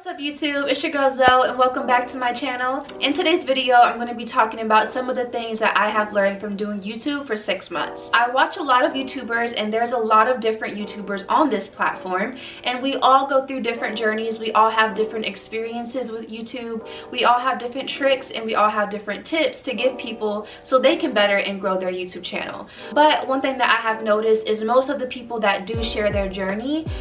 What's up YouTube, it's your girl Zoe and welcome back to my channel. In today's video, I'm going to be talking about some of the things that I have learned from doing YouTube for 6 months. I watch a lot of YouTubers and there's a lot of different YouTubers on this platform, and we all go through different journeys. We all have different experiences with YouTube. We all have different tricks and we all have different tips to give people so they can better and grow their YouTube channel. But one thing that I have noticed is most of the people that do share their journey,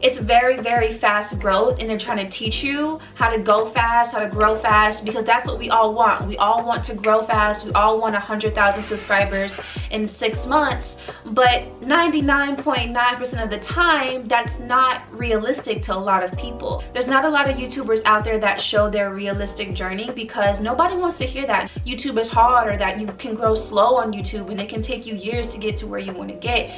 it's very fast growth, and they're trying to teach you how to go fast, how to grow fast, because that's what we all want. We all want to grow fast. We all want 100,000 subscribers in 6 months, but 99.9% of the time, that's not realistic to a lot of people. There's not a lot of YouTubers out there that show their realistic journey because nobody wants to hear that YouTube is hard or that you can grow slow on YouTube and it can take you years to get to where you want to get.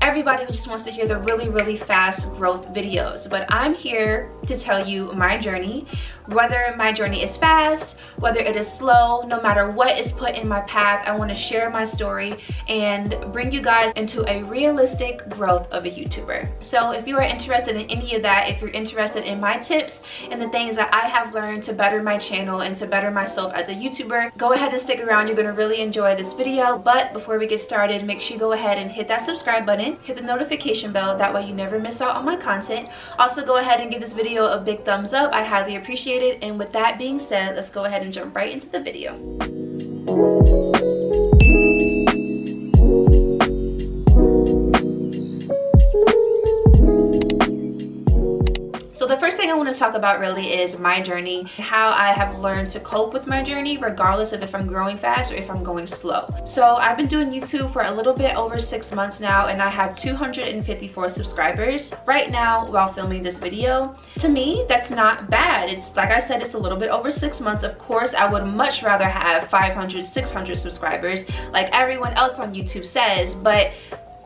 Everybody just wants to hear the really fast growth videos, but I'm here to tell you my journey. Whether my journey is fast, whether it is slow, no matter what is put in my path, I want to share my story and bring you guys into a realistic growth of a YouTuber. So if you are interested in any of that, if you're interested in my tips and the things that I have learned to better my channel and to better myself as a YouTuber, go ahead and stick around. You're going to really enjoy this video. But before we get started, make sure you go ahead and hit that subscribe button, hit the notification bell, that way you never miss out on my content. Also go ahead and give this video a big thumbs up. I highly appreciate it. And with that being said, let's go ahead and jump right into the video. So the first thing I want to talk about really is my journey, how I have learned to cope with my journey regardless of if I'm growing fast or if I'm going slow. So I've been doing YouTube for a little bit over 6 months now, and I have 254 subscribers right now while filming this video. To me, that's not bad. It's like I said, it's a little bit over 6 months. Of course, I would much rather have 500, 600 subscribers like everyone else on YouTube says, but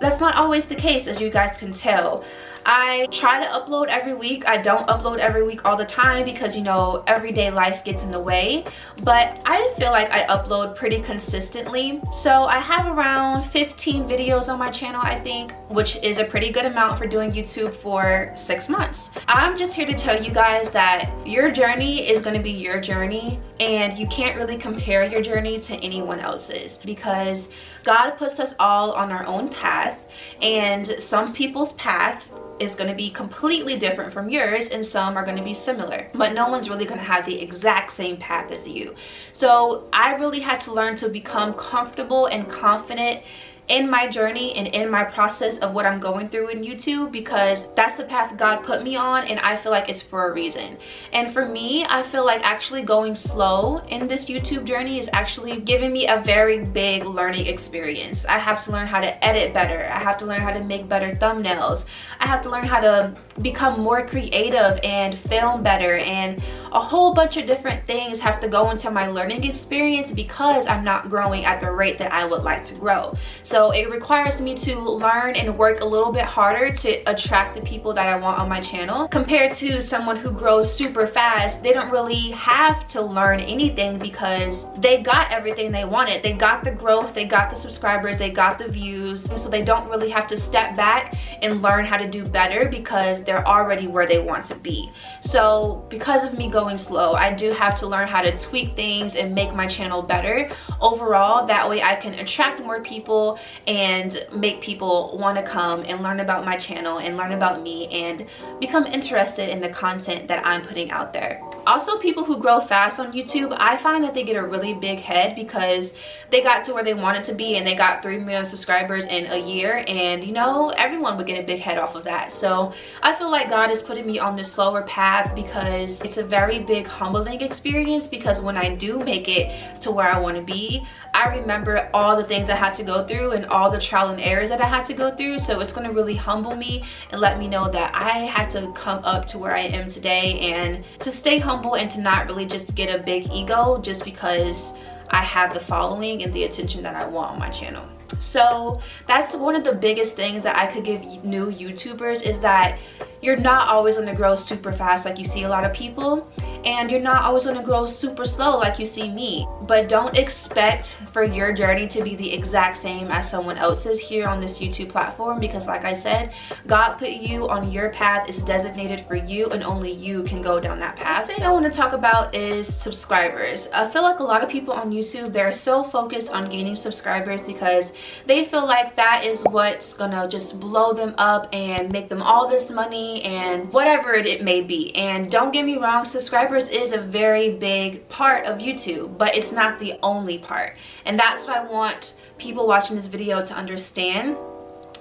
that's not always the case, as you guys can tell. I try to upload every week. I don't upload every week all the time because, you know, everyday life gets in the way, but I feel like I upload pretty consistently. So I have around 15 videos on my channel, I think, which is a pretty good amount for doing YouTube for 6 months. I'm just here to tell you guys that your journey is going to be your journey, and you can't really compare your journey to anyone else's because God puts us all on our own path, and some people's path is going to be completely different from yours, and some are going to be similar, but no one's really going to have the exact same path as you. So I really had to learn to become comfortable and confident in my journey and in my process of what I'm going through in YouTube, because that's the path God put me on, and I feel like it's for a reason. And for me, I feel like actually going slow in this YouTube journey is actually giving me a very big learning experience. I have to learn how to edit better. I have to learn how to make better thumbnails. I have to learn how to become more creative and film better, and a whole bunch of different things have to go into my learning experience because I'm not growing at the rate that I would like to grow. So it requires me to learn and work a little bit harder to attract the people that I want on my channel, compared to someone who grows super fast. They don't really have to learn anything because they got everything they wanted. They got the growth, they got the subscribers, they got the views, so they don't really have to step back and learn how to do better because they're already where they want to be. So because of me going slow, I do have to learn how to tweak things and make my channel better overall. That way I can attract more people and make people want to come and learn about my channel and learn about me and become interested in the content that I'm putting out there. Also, people who grow fast on YouTube, I find that they get a really big head because they got to where they wanted to be and they got 3 million subscribers in a year, and you know, everyone would get a big head off of that. So I feel like God is putting me on this slower path because it's a very big humbling experience, because when I do make it to where I want to be, I remember all the things I had to go through and all the trial and errors that I had to go through. So it's going to really humble me and let me know that I had to come up to where I am today, and to stay humble and to not really just get a big ego just because I have the following and the attention that I want on my channel. So that's one of the biggest things that I could give new YouTubers, is that you're not always going to grow super fast like you see a lot of people. and you're not always going to grow super slow like you see me. But don't expect for your journey to be the exact same as someone else's here on this YouTube platform, because like I said, God put you on your path. It's designated for you, and only you can go down that path. The thing I want to talk about is subscribers. I feel like a lot of people on YouTube, they're so focused on gaining subscribers because they feel like that is what's gonna just blow them up and make them all this money and whatever it may be. And don't get me wrong, subscribers is a very big part of YouTube, but it's not the only part. And that's what I want people watching this video to understand.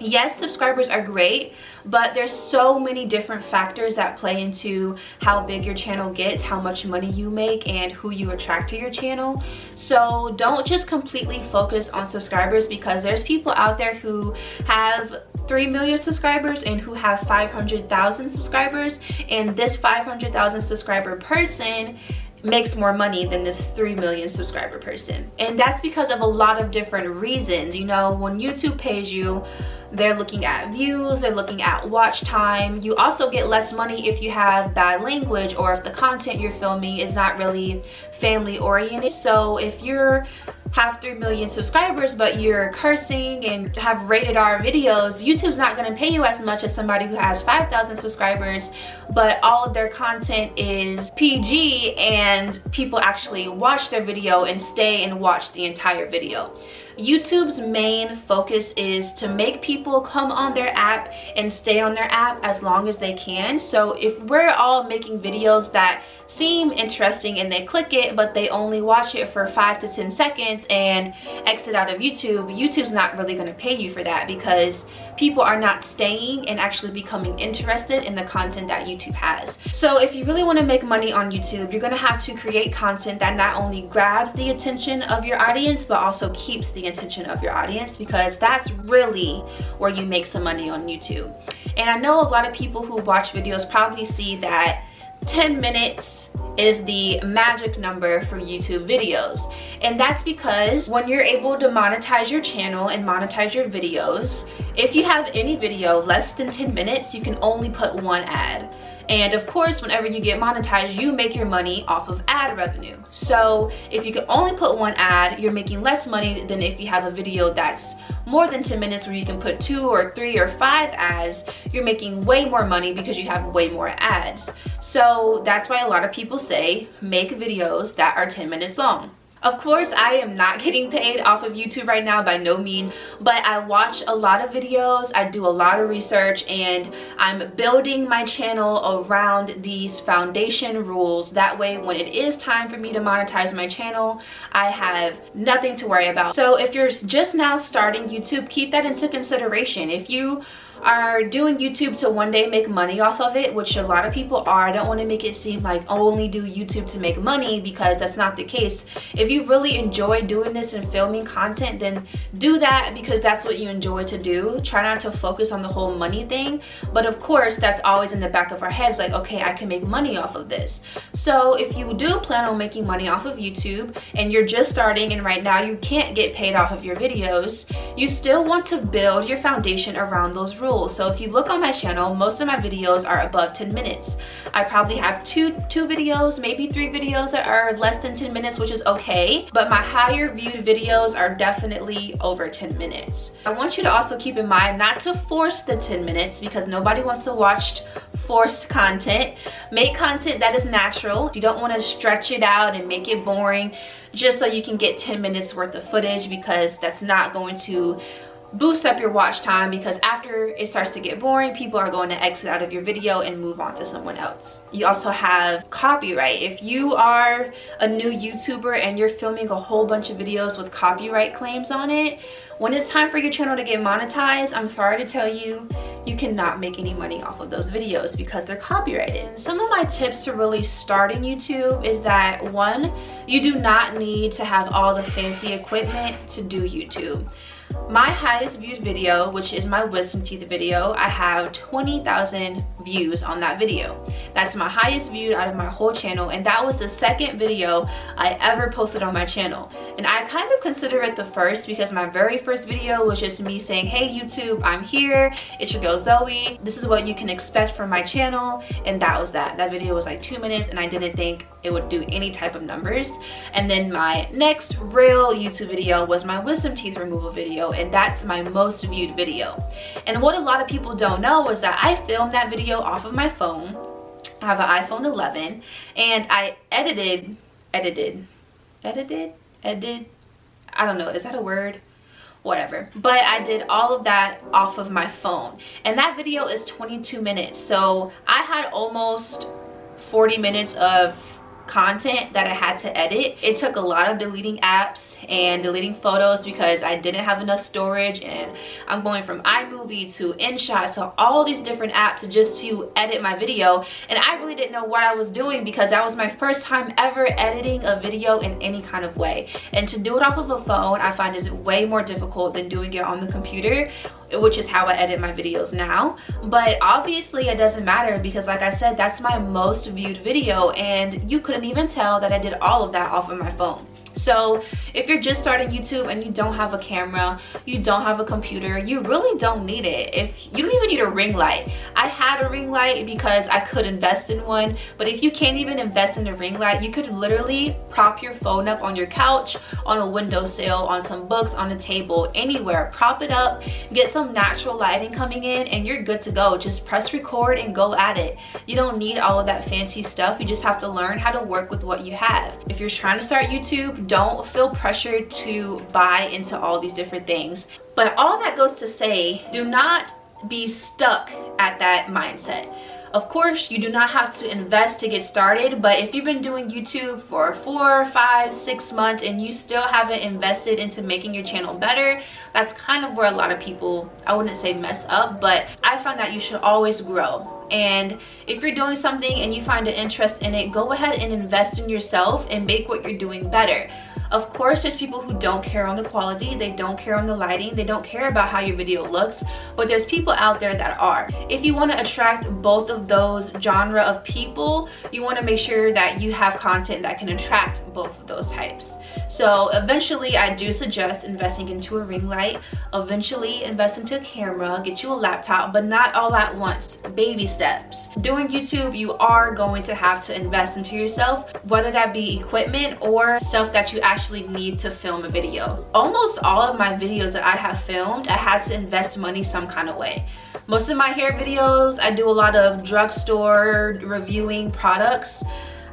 Yes, subscribers are great, but there's so many different factors that play into how big your channel gets, how much money you make, and who you attract to your channel. So don't just completely focus on subscribers, because there's people out there who have 3 million subscribers and who have 500,000 subscribers, and this 500,000 subscriber person makes more money than this 3 million subscriber person. And that's because of a lot of different reasons. You know, when YouTube pays you, they're looking at views, they're looking at watch time. You also get less money if you have bad language, or if the content you're filming is not really family oriented. So if you're have 3 million subscribers but you're cursing and have rated R videos, YouTube's not going to pay you as much as somebody who has 5,000 subscribers but all of their content is PG and people actually watch their video and stay and watch the entire video. YouTube's main focus is to make people come on their app and stay on their app as long as they can. So if we're all making videos that seem interesting and they click it, but they only watch it for 5 to 10 seconds and exit out of YouTube, YouTube's not really going to pay you for that, because people are not staying and actually becoming interested in the content that YouTube has. So if you really want to make money on YouTube, you're going to have to create content that not only grabs the attention of your audience, but also keeps the attention of your audience, because that's really where you make some money on YouTube. And I know a lot of people who watch videos probably see that 10 minutes is the magic number for YouTube videos. And that's because when you're able to monetize your channel and monetize your videos, if you have any video less than 10 minutes, you can only put one ad. And of course, whenever you get monetized, you make your money off of ad revenue. So if you can only put one ad, you're making less money than if you have a video that's more than 10 minutes where you can put 2 or 3 or 5 ads. You're making way more money because you have way more ads. So that's why a lot of people say make videos that are 10 minutes long. Of course, I am not getting paid off of YouTube right now, by no means, but I watch a lot of videos, I do a lot of research, and I'm building my channel around these foundation rules. That way, when it is time for me to monetize my channel, I have nothing to worry about. So if you're just now starting YouTube, keep that into consideration. If you are doing YouTube to one day make money off of it, which a lot of people are, I don't want to make it seem like only do YouTube to make money, because that's not the case. If you really enjoy doing this and filming content, then do that because that's what you enjoy to do. Try not to focus on the whole money thing, but of course that's always in the back of our heads, like, okay, I can make money off of this. So if you do plan on making money off of YouTube and you're just starting and right now you can't get paid off of your videos, you still want to build your foundation around those rules. So if you look on my channel, most of my videos are above 10 minutes. I probably have two videos, maybe 3 videos that are less than 10 minutes, which is okay, but my higher viewed videos are definitely over 10 minutes. I want you to also keep in mind not to force the 10 minutes, because nobody wants to watch forced content. Make content that is natural. You don't want to stretch it out and make it boring just so you can get 10 minutes worth of footage, because that's not going to boost up your watch time, because after it starts to get boring, people are going to exit out of your video and move on to someone else. You also have copyright. If you are a new YouTuber and you're filming a whole bunch of videos with copyright claims on it, when it's time for your channel to get monetized, I'm sorry to tell you, you cannot make any money off of those videos because they're copyrighted. Some of my tips to really starting YouTube is that, 1, you do not need to have all the fancy equipment to do YouTube. My highest viewed video, which is my wisdom teeth video, I have 20,000 views on that video. That's my highest viewed out of my whole channel, and that was the second video I ever posted on my channel. And I kind of consider it the first because my very first video was just me saying, hey YouTube, I'm here, it's your girl Zoe, this is what you can expect from my channel, and that was that. That video was like 2 minutes and I didn't think it would do any type of numbers. And then my next real YouTube video was my wisdom teeth removal video, and that's my most viewed video. And what a lot of people don't know is that I filmed that video off of my phone. I have an iPhone 11, and I edited, I don't know, is that a word? Whatever, but I did all of that off of my phone, and that video is 22 minutes. So I had almost 40 minutes of content that I had to edit. It took a lot of deleting apps and deleting photos because I didn't have enough storage, and I'm going from iMovie to InShot to all these different apps just to edit my video, and I really didn't know what I was doing because that was my first time ever editing a video in any kind of way. And to do it off of a phone, I find is way more difficult than doing it on the computer, which is how I edit my videos now. But obviously it doesn't matter because, like I said, that's my most viewed video, and you couldn't even tell that I did all of that off of my phone. So if you're just starting YouTube and you don't have a camera, you don't have a computer, you really don't need it. If you don't even need a ring light. I had a ring light because I could invest in one, but if you can't even invest in a ring light, you could literally prop your phone up on your couch, on a windowsill, on some books, on a table, anywhere. Prop it up, get some natural lighting coming in, and you're good to go. Just press record and go at it. You don't need all of that fancy stuff. You just have to learn how to work with what you have. If you're trying to start YouTube, don't feel pressured to buy into all these different things. But all that goes to say, do not be stuck at that mindset. Of course, you do not have to invest to get started, but if you've been doing YouTube for 4, 5, 6 months and you still haven't invested into making your channel better, that's kind of where a lot of people, I wouldn't say mess up, but I find that you should always grow. And if you're doing something and you find an interest in it, go ahead and invest in yourself and make what you're doing better. Of course, there's people who don't care on the quality, they don't care on the lighting, they don't care about how your video looks, but there's people out there that are. If you want to attract both of those genre of people, you want to make sure that you have content that can attract both of those types. So eventually I do suggest investing into a ring light, eventually invest into a camera, get you a laptop, but not all at once. Baby steps. Doing YouTube, you are going to have to invest into yourself, whether that be equipment or stuff that you actually need to film a video. Almost all of my videos that I have filmed, I had to invest money some kind of way. Most of my hair videos, I do a lot of drugstore reviewing products.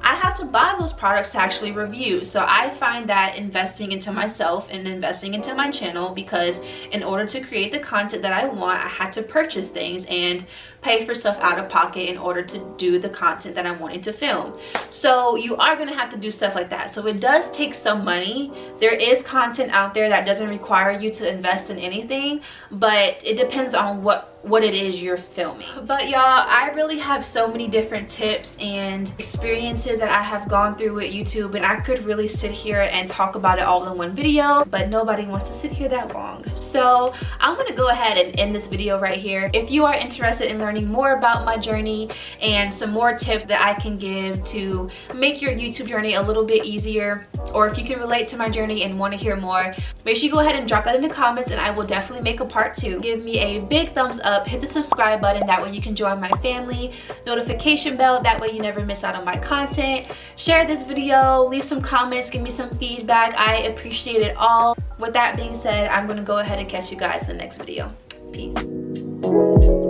I have to buy those products to actually review. So I find that investing into myself and investing into my channel, because in order to create the content that I want, I had to purchase things and pay for stuff out of pocket in order to do the content that I'm wanting to film. So you are going to have to do stuff like that. So it does take some money. There is content out there that doesn't require you to invest in anything, but it depends on what it is you're filming. But y'all, I really have so many different tips and experiences that I have gone through with YouTube, and I could really sit here and talk about it all in one video, but nobody wants to sit here that long. So I'm going to go ahead and end this video right here. If you are interested in learning more about my journey and some more tips that I can give to make your YouTube journey a little bit easier, or if you can relate to my journey and want to hear more, make sure you go ahead and drop that in the comments, and I will definitely make a part 2. Give me a big thumbs up, hit the subscribe button, that way you can join my family, notification bell, that way you never miss out on my content. Share this video, leave some comments, give me some feedback. I appreciate it all. With that being said, I'm going to go ahead and catch you guys in the next video. Peace.